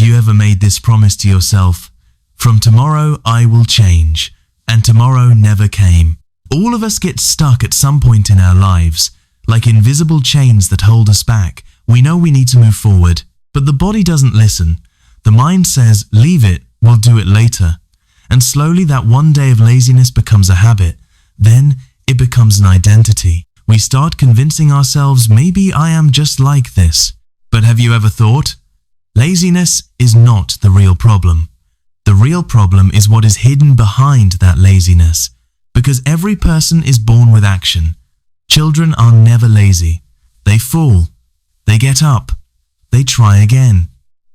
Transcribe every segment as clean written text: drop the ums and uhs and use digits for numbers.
you ever made this promise to yourself? From tomorrow I will change, and tomorrow never came. All of us get stuck at some point in our lives, like invisible chains that hold us back. We know we need to move forward, but the body doesn't listen. The mind says, leave it, we'll do it later. And slowly that one day of laziness becomes a habit. Then it becomes an identity. We start convincing ourselves, maybe I am just like this. But have you ever thought? Laziness is not the real problem. The real problem is what is hidden behind that laziness. Because every person is born with action. Children are never lazy. They fall. They get up. They try again.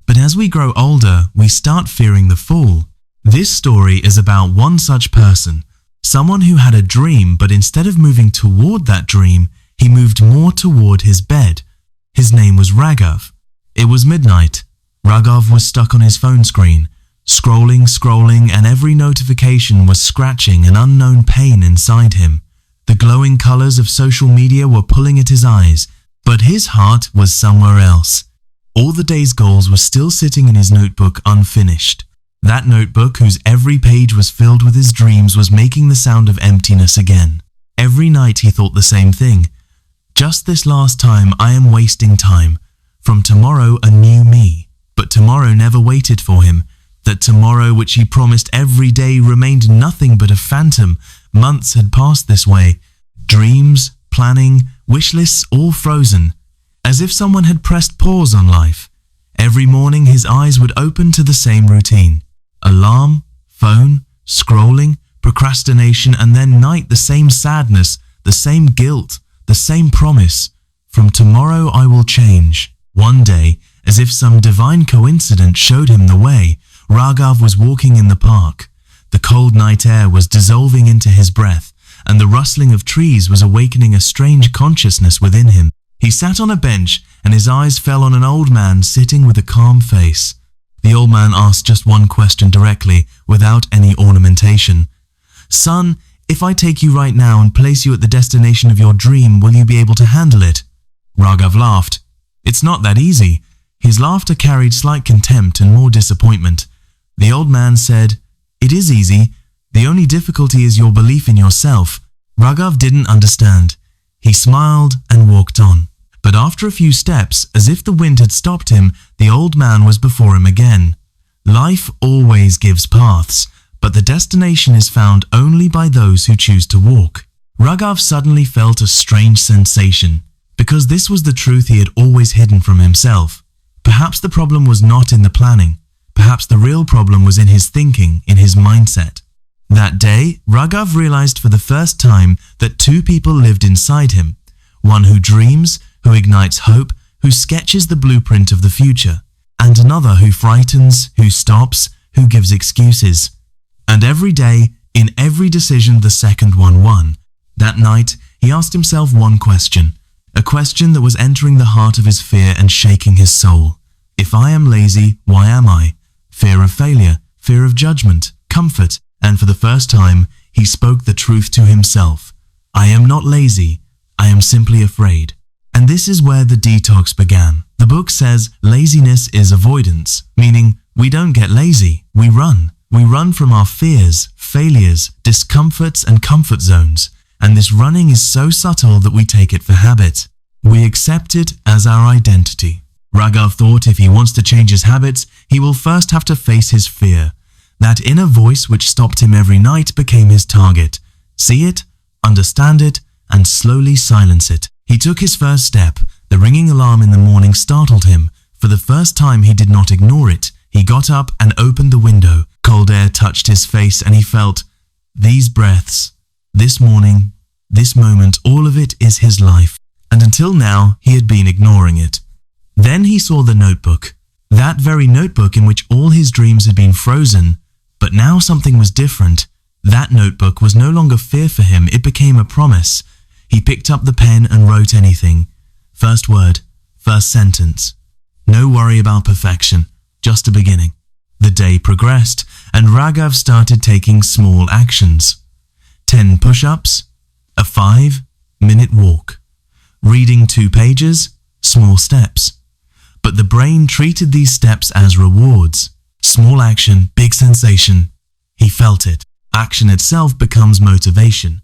But as we grow older, we start fearing the fall. This story is about one such person. Someone who had a dream, but instead of moving toward that dream, he moved more toward his bed. His name was Raghav. It was midnight. Raghav was stuck on his phone screen, scrolling, and every notification was scratching an unknown pain inside him. The glowing colors of social media were pulling at his eyes, but his heart was somewhere else. All the day's goals were still sitting in his notebook unfinished. That notebook, whose every page was filled with his dreams, was making the sound of emptiness again. Every night he thought the same thing. Just this last time I am wasting time. From tomorrow a new me. But tomorrow never waited for him. That tomorrow which he promised every day remained nothing but a phantom. Months had passed this way. Dreams, planning, wish lists all frozen. As if someone had pressed pause on life. Every morning his eyes would open to the same routine. Alarm, phone, scrolling, procrastination, and then night the same sadness, the same guilt, the same promise. From tomorrow I will change. One day, as if some divine coincidence showed him the way, Raghav was walking in the park. The cold night air was dissolving into his breath, and the rustling of trees was awakening a strange consciousness within him. He sat on a bench, and his eyes fell on an old man sitting with a calm face. The old man asked just one question directly, without any ornamentation. Son, if I take you right now and place you at the destination of your dream, will you be able to handle it? Raghav laughed. It's not that easy. His laughter carried slight contempt and more disappointment. The old man said, It is easy. The only difficulty is your belief in yourself. Raghav didn't understand. He smiled and walked on. But after a few steps, as if the wind had stopped him, the old man was before him again. Life always gives paths, but the destination is found only by those who choose to walk. Raghav suddenly felt a strange sensation, because this was the truth he had always hidden from himself. Perhaps the problem was not in the planning. Perhaps the real problem was in his thinking, in his mindset. That day, Raghav realized for the first time that two people lived inside him. One who dreams, who ignites hope, who sketches the blueprint of the future, and another who frightens, who stops, who gives excuses. And every day, in every decision, the second one won. That night, he asked himself one question, a question that was entering the heart of his fear and shaking his soul. If I am lazy, why am I? Fear of failure, fear of judgment, comfort, and for the first time, he spoke the truth to himself. I am not lazy, I am simply afraid. And this is where the detox began. The book says laziness is avoidance, meaning we don't get lazy, we run. We run from our fears, failures, discomforts, and comfort zones. And this running is so subtle that we take it for habit. We accept it as our identity. Raghav thought if he wants to change his habits, he will first have to face his fear. That inner voice which stopped him every night became his target. See it, understand it, and slowly silence it. He took his first step. The ringing alarm in the morning startled him. For the first time he did not ignore it. He got up and opened the window. Cold air touched his face and he felt, these breaths, this morning, this moment, all of it is his life. And until now, he had been ignoring it. Then he saw the notebook. That very notebook in which all his dreams had been frozen. But now something was different. That notebook was no longer fear for him, it became a promise. He picked up the pen and wrote anything. First word, first sentence. No worry about perfection, just a beginning. The day progressed, and Raghav started taking small actions. 10 push-ups, a 5-minute walk. Reading 2 pages, small steps. But the brain treated these steps as rewards. Small action, big sensation. He felt it. Action itself becomes motivation,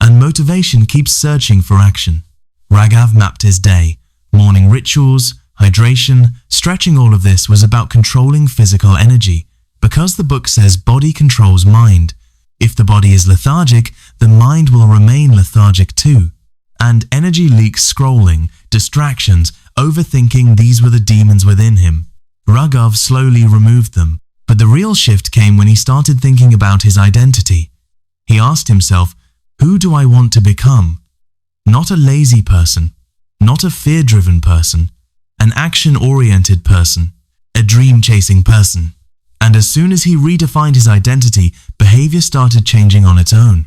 and motivation keeps searching for action. Raghav mapped his day. Morning rituals, hydration, stretching, all of this was about controlling physical energy. Because the book says body controls mind. If the body is lethargic, the mind will remain lethargic too. And energy leaks, scrolling, distractions, overthinking, these were the demons within him. Raghav slowly removed them, but the real shift came when he started thinking about his identity. He asked himself, who do I want to become? Not a lazy person, not a fear-driven person, an action-oriented person, a dream-chasing person. And as soon as he redefined his identity, behavior started changing on its own.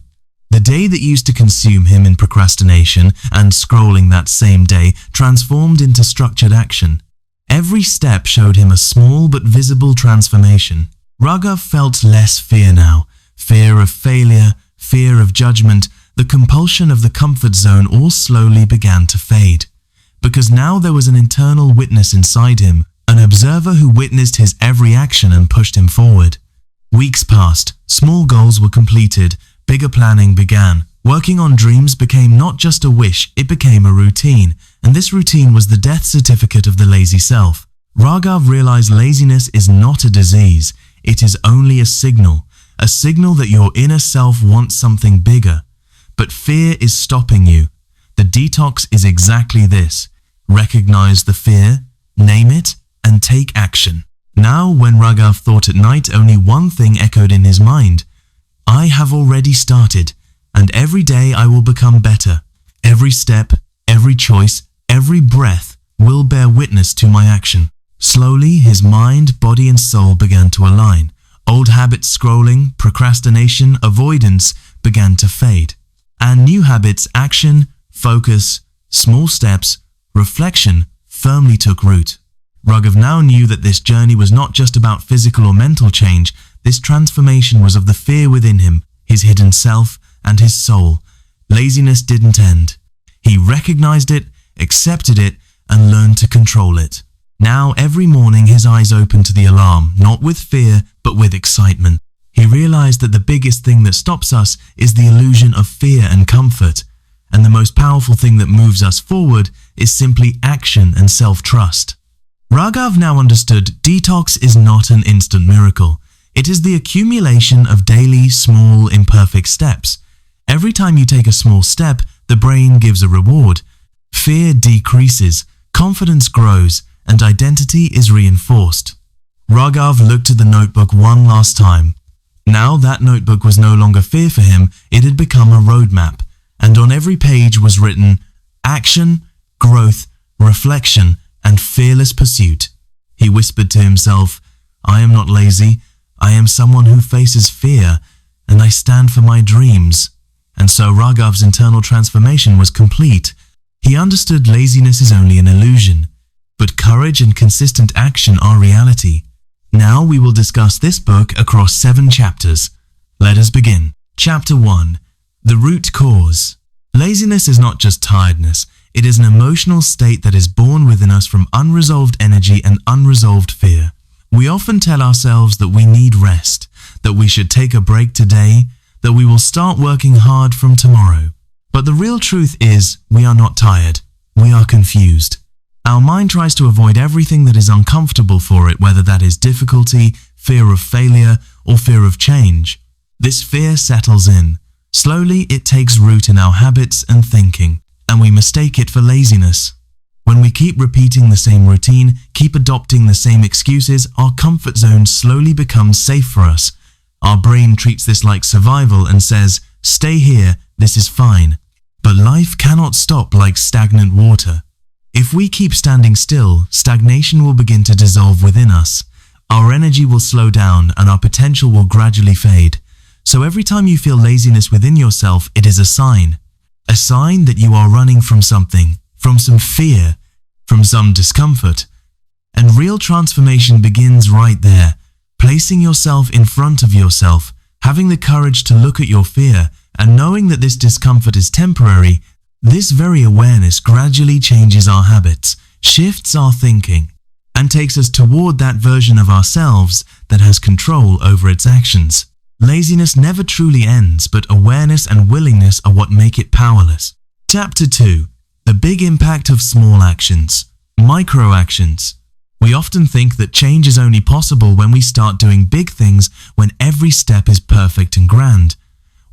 The day that used to consume him in procrastination and scrolling that same day transformed into structured action. Every step showed him a small but visible transformation. Raghav felt less fear now. Fear of failure, fear of judgment, the compulsion of the comfort zone all slowly began to fade. Because now there was an internal witness inside him, an observer who witnessed his every action and pushed him forward. Weeks passed, small goals were completed, bigger planning began. Working on dreams became not just a wish, it became a routine, and this routine was the death certificate of the lazy self. Raghav realized laziness is not a disease, it is only a signal that your inner self wants something bigger. But fear is stopping you. The detox is exactly this. Recognize the fear, name it, and take action. Now, when Raghav thought at night, only one thing echoed in his mind. I have already started, and every day I will become better. Every step, every choice, every breath will bear witness to my action. Slowly, his mind, body, and soul began to align. Old habits, scrolling, procrastination, avoidance, began to fade. And new habits, action, focus, small steps, reflection, firmly took root. Raghav now knew that this journey was not just about physical or mental change. This transformation was of the fear within him, his hidden self, and his soul. Laziness didn't end. He recognized it, accepted it, and learned to control it. Now, every morning, his eyes opened to the alarm, not with fear, but with excitement. He realized that the biggest thing that stops us is the illusion of fear and comfort, and the most powerful thing that moves us forward is simply action and self-trust. Raghav now understood detox is not an instant miracle. It is the accumulation of daily, small, imperfect steps. Every time you take a small step, the brain gives a reward. Fear decreases, confidence grows, and identity is reinforced. Raghav looked at the notebook one last time. Now that notebook was no longer fear for him, it had become a roadmap, and on every page was written action, growth, reflection, and fearless pursuit. He whispered to himself, I am not lazy, I am someone who faces fear, and I stand for my dreams. And so Raghav's internal transformation was complete. He understood laziness is only an illusion, but courage and consistent action are reality. Now we will discuss this book across 7 chapters. Let us begin. Chapter 1. The Root Cause. Laziness is not just tiredness. It is an emotional state that is born within us from unresolved energy and unresolved fear. We often tell ourselves that we need rest, that we should take a break today, that we will start working hard from tomorrow. But the real truth is, we are not tired. We are confused. Our mind tries to avoid everything that is uncomfortable for it, whether that is difficulty, fear of failure, or fear of change. This fear settles in. Slowly, it takes root in our habits and thinking, and we mistake it for laziness. When we keep repeating the same routine, keep adopting the same excuses, our comfort zone slowly becomes safe for us. Our brain treats this like survival and says, stay here, this is fine. But life cannot stop like stagnant water. If we keep standing still, stagnation will begin to dissolve within us. Our energy will slow down and our potential will gradually fade. So every time you feel laziness within yourself, it is a sign. A sign that you are running from something, from some fear, from some discomfort. And real transformation begins right there, placing yourself in front of yourself, having the courage to look at your fear, and knowing that this discomfort is temporary. This very awareness gradually changes our habits, shifts our thinking, and takes us toward that version of ourselves that has control over its actions. Laziness never truly ends, but awareness and willingness are what make it powerless. Chapter 2. The big impact of small actions. Micro actions. We often think that change is only possible when we start doing big things, when every step is perfect and grand.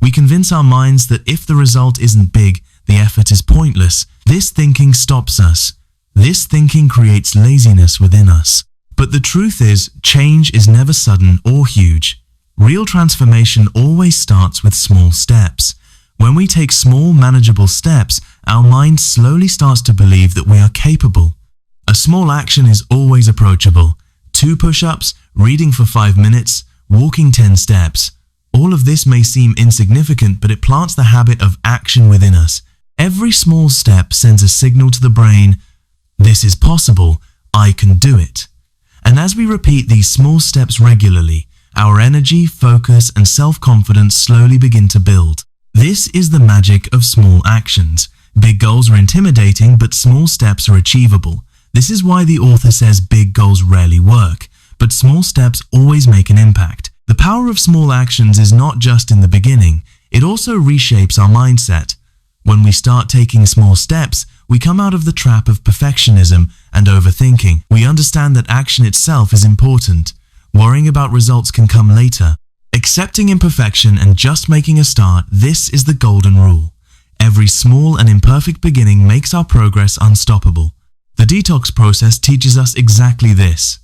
We convince our minds that if the result isn't big, the effort is pointless. This thinking stops us. This thinking creates laziness within us. But the truth is, change is never sudden or huge. Real transformation always starts with small steps. When we take small, manageable steps, our mind slowly starts to believe that we are capable. A small action is always approachable. 2 push-ups, reading for 5 minutes, walking 10 steps. All of this may seem insignificant, but it plants the habit of action within us. Every small step sends a signal to the brain, "This is possible, I can do it." And as we repeat these small steps regularly, our energy, focus, and self-confidence slowly begin to build. This is the magic of small actions. Big goals are intimidating, but small steps are achievable. This is why the author says big goals rarely work, but small steps always make an impact. The power of small actions is not just in the beginning, it also reshapes our mindset. When we start taking small steps, we come out of the trap of perfectionism and overthinking. We understand that action itself is important. Worrying about results can come later. Accepting imperfection and just making a start, this is the golden rule. Every small and imperfect beginning makes our progress unstoppable. The detox process teaches us exactly this.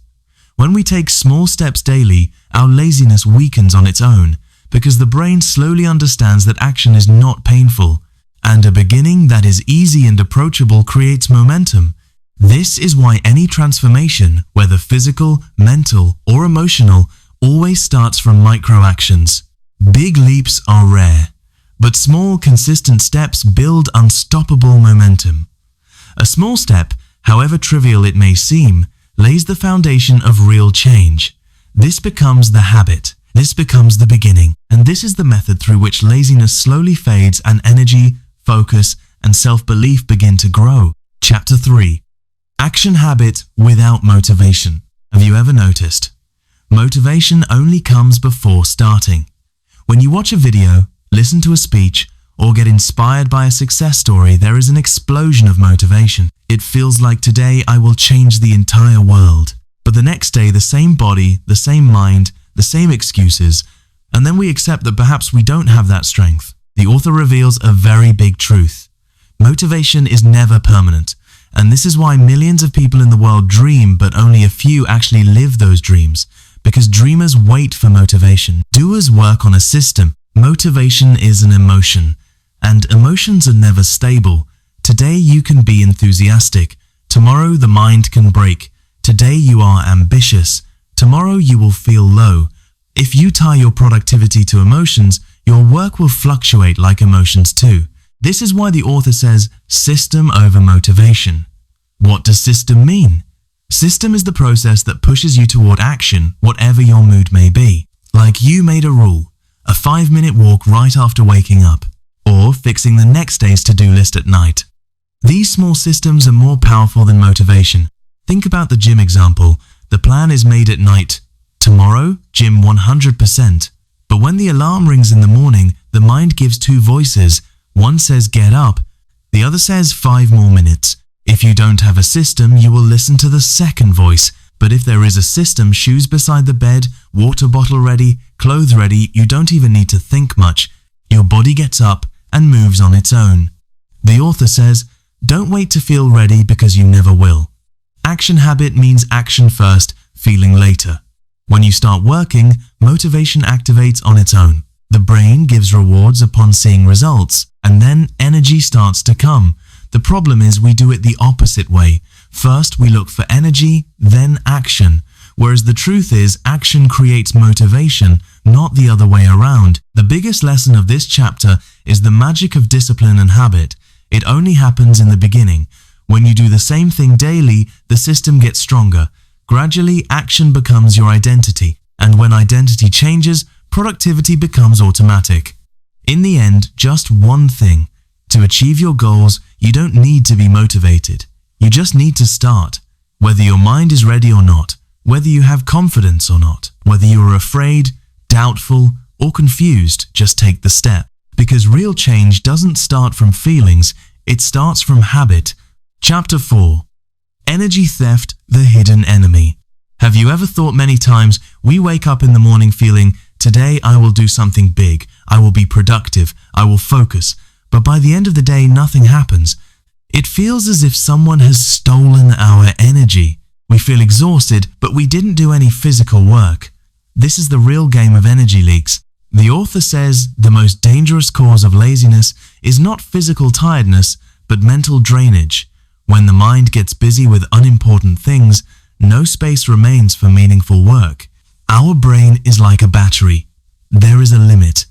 When we take small steps daily, our laziness weakens on its own, because the brain slowly understands that action is not painful, and a beginning that is easy and approachable creates momentum. This is why any transformation, whether physical, mental, or emotional, always starts from micro actions. Big leaps are rare, but small, consistent steps build unstoppable momentum. A small step, however trivial it may seem, lays the foundation of real change. This becomes the habit. This becomes the beginning. And this is the method through which laziness slowly fades and energy, focus, and self-belief begin to grow. Chapter 3. Action habit without motivation. Have you ever noticed? Motivation only comes before starting. When you watch a video, listen to a speech, or get inspired by a success story, there is an explosion of motivation. It feels like today I will change the entire world. But the next day, the same body, the same mind, the same excuses, and then we accept that perhaps we don't have that strength. The author reveals a very big truth. Motivation is never permanent, and this is why millions of people in the world dream, but only a few actually live those dreams, because dreamers wait for motivation. Doers work on a system. Motivation is an emotion, and emotions are never stable. Today you can be enthusiastic. Tomorrow the mind can break. Today you are ambitious. Tomorrow you will feel low. If you tie your productivity to emotions, your work will fluctuate like emotions too. This is why the author says system over motivation. What does system mean? System is the process that pushes you toward action, whatever your mood may be. Like you made a rule, a 5-minute walk right after waking up, or fixing the next day's to-do list at night. These small systems are more powerful than motivation. Think about the gym example. The plan is made at night. Tomorrow, gym 100%. But when the alarm rings in the morning, the mind gives 2 voices. One says get up, the other says 5 more minutes. If you don't have a system, you will listen to the second voice. But if there is a system, shoes beside the bed, water bottle ready, clothes ready, you don't even need to think much. Your body gets up and moves on its own. The author says, don't wait to feel ready because you never will. Action habit means action first, feeling later. When you start working, motivation activates on its own. The brain gives rewards upon seeing results, and then energy starts to come. The problem is we do it the opposite way. First, we look for energy, then action. Whereas the truth is, action creates motivation, not the other way around. The biggest lesson of this chapter is the magic of discipline and habit. It only happens in the beginning. When you do the same thing daily, the system gets stronger. Gradually, action becomes your identity. And when identity changes, productivity becomes automatic. In the end, just one thing. To achieve your goals, you don't need to be motivated. You just need to start. Whether your mind is ready or not, whether you have confidence or not, whether you are afraid, doubtful, or confused, just take the step. Because real change doesn't start from feelings, it starts from habit. Chapter 4. Energy Theft, the Hidden Enemy. Have you ever thought many times, we wake up in the morning feeling, today I will do something big, I will be productive, I will focus, but by the end of the day nothing happens. It feels as if someone has stolen our energy. We feel exhausted, but we didn't do any physical work. This is the real game of energy leaks. The author says the most dangerous cause of laziness is not physical tiredness, but mental drainage. When the mind gets busy with unimportant things, no space remains for meaningful work. Our brain is like a battery. There is a limit.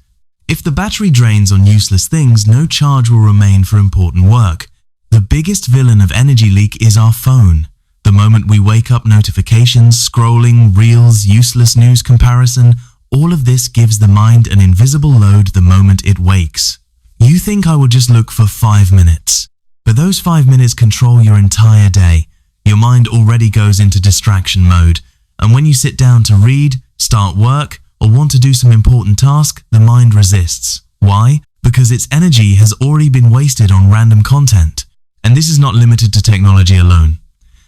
If the battery drains on useless things, no charge will remain for important work. The biggest villain of energy leak is our phone. The moment we wake up, notifications, scrolling, reels, useless news comparison, all of this gives the mind an invisible load the moment it wakes. You think I will just look for 5 minutes. But those 5 minutes control your entire day. Your mind already goes into distraction mode. And when you sit down to read, start work, or want to do some important task, the mind resists. Why? Because its energy has already been wasted on random content. And this is not limited to technology alone.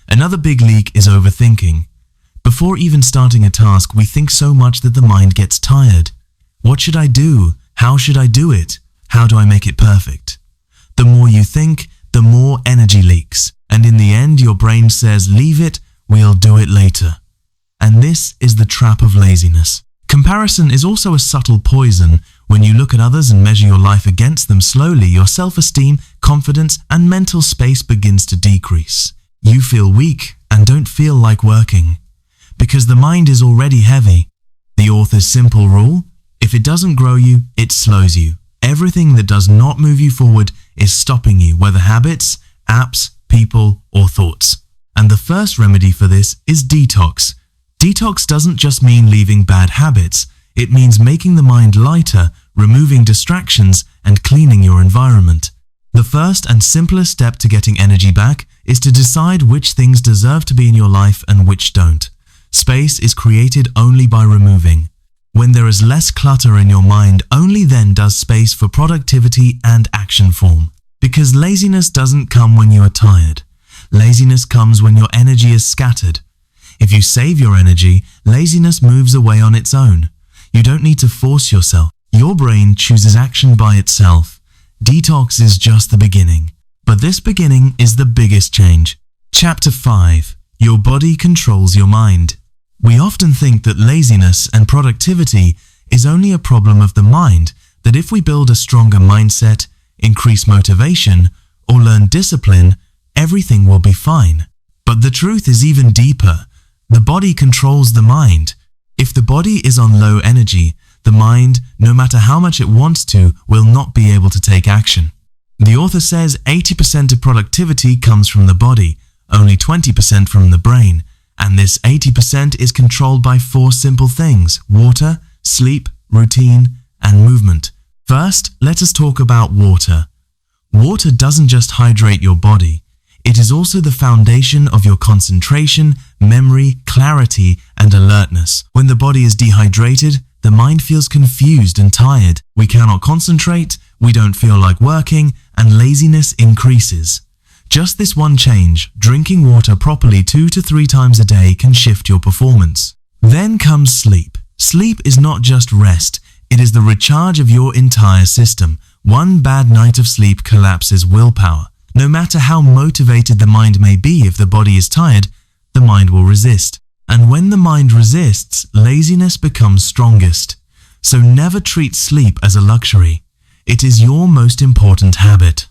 Another big leak is overthinking. Before even starting a task, we think so much that the mind gets tired. What should I do? How should I do it? How do I make it perfect? The more you think, the more energy leaks. And in the end, your brain says, leave it, we'll do it later. And this is the trap of laziness. Comparison is also a subtle poison. When you look at others and measure your life against them, slowly your self-esteem, confidence, and mental space begins to decrease. You feel weak and don't feel like working. Because the mind is already heavy. The author's simple rule: if it doesn't grow you, it slows you. Everything that does not move you forward is stopping you, whether habits, apps, people, or thoughts. And the first remedy for this is detox. Detox doesn't just mean leaving bad habits. It means making the mind lighter, removing distractions, and cleaning your environment. The first and simplest step to getting energy back is to decide which things deserve to be in your life and which don't. Space is created only by removing. When there is less clutter in your mind, only then does space for productivity and action form. Because laziness doesn't come when you are tired. Laziness comes when your energy is scattered. If you save your energy, laziness moves away on its own. You don't need to force yourself. Your brain chooses action by itself. Detox is just the beginning. But this beginning is the biggest change. Chapter 5. Your body controls your mind. We often think that laziness and productivity is only a problem of the mind, that if we build a stronger mindset, increase motivation, or learn discipline, everything will be fine. But the truth is even deeper. The body controls the mind. If the body is on low energy, the mind, no matter how much it wants to, will not be able to take action. The author says 80% of productivity comes from the body, only 20% from the brain. And this 80% is controlled by 4 simple things: water, sleep, routine, and movement. First, let us talk about water. Water doesn't just hydrate your body. It is also the foundation of your concentration, memory, clarity, and alertness. When the body is dehydrated, the mind feels confused and tired. We cannot concentrate, we don't feel like working, and laziness increases. Just this one change, drinking water properly 2 to 3 times a day, can shift your performance. Then comes sleep. Sleep is not just rest, it is the recharge of your entire system. One bad night of sleep collapses willpower. No matter how motivated the mind may be, if the body is tired, the mind will resist. And when the mind resists, laziness becomes strongest. So never treat sleep as a luxury. It is your most important habit.